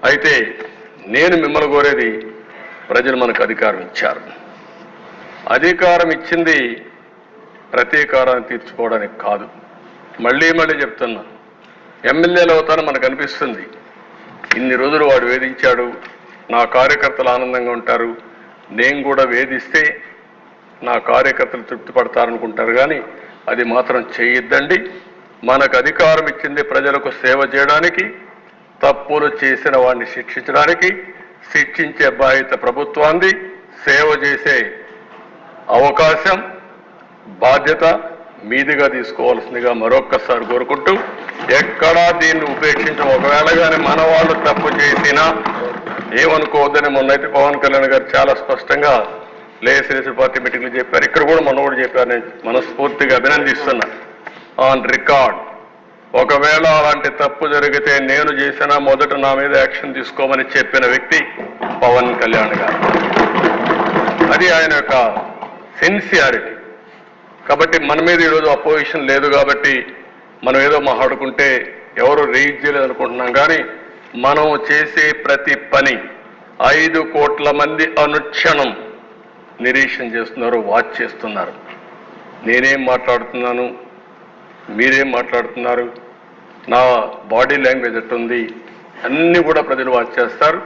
అయితే నేను మిమ్మల్ని కోరేది, ప్రజలు మనకు అధికారం ఇచ్చారు. అధికారం ఇచ్చింది ప్రతీకారాన్ని తీర్చుకోవడానికి కాదు. మళ్ళీ మళ్ళీ చెప్తున్నా, ఎమ్మెల్యేలు అవుతారని మనకు అనిపిస్తుంది. ఇన్ని రోజులు వాడు వేధించాడు, నా కార్యకర్తలు ఆనందంగా ఉంటారు, నేను కూడా వేధిస్తే నా కార్యకర్తలు తృప్తి పడతారనుకుంటారు. కానీ అది మాత్రం చేయొద్దండి. మనకు అధికారం ఇచ్చింది ప్రజలకు సేవ చేయడానికి, తప్పులు చేసిన వాడిని శిక్షించడానికి. శిక్షించే బాధ్యత ప్రభుత్వాన్ని, సేవ చేసే అవకాశం బాధ్యత మీదిగా తీసుకోవాల్సిందిగా మరొక్కసారి కోరుకుంటూ, ఎక్కడా దీన్ని ఉపేక్షించం. ఒకవేళ కానీ మన వాళ్ళు తప్పు చేసినా ఏమనుకోవద్దని మొన్నైతే పవన్ కళ్యాణ్ గారు చాలా స్పష్టంగా లేఎస్ఎల్ఎస్ పార్టీ మీటింగ్లు చెప్పారు. ఇక్కడ కూడా మొన్న కూడా చెప్పారు. నేను మనస్ఫూర్తిగా అభినందిస్తున్నా. ఆన్ రికార్డ్, ఒకవేళ అలాంటి తప్పు జరిగితే నేను చేసినా మొదట నా మీద యాక్షన్ తీసుకోమని చెప్పిన వ్యక్తి పవన్ కళ్యాణ్ గారు. అది ఆయన యొక్క సిన్సియారిటీ. కాబట్టి మన మీద ఈరోజు అపోజిషన్ లేదు కాబట్టి మనం ఏదో మాట్లాడుకుంటే ఎవరు రేజ్ చేయలేదు అనుకుంటున్నాం. కానీ మనం చేసే ప్రతి పని 5 కోట్ల మంది అనుక్షణం నిరీక్షణ చేస్తున్నారు, వాచ్ చేస్తున్నారు. నేనేం మాట్లాడుతున్నాను, మీరేం మాట్లాడుతున్నారు, నా బాడీ లాంగ్వేజ్ ఎట్టుంది, అన్నీ కూడా ప్రజలు వాచ్ చేస్తారు,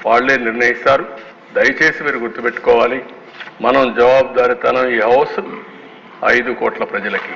వాళ్ళే నిర్ణయిస్తారు. దయచేసి మీరు గుర్తుపెట్టుకోవాలి, మనం జవాబుదారీతనం ఈ హౌస్ 5 కోట్ల ప్రజలకి.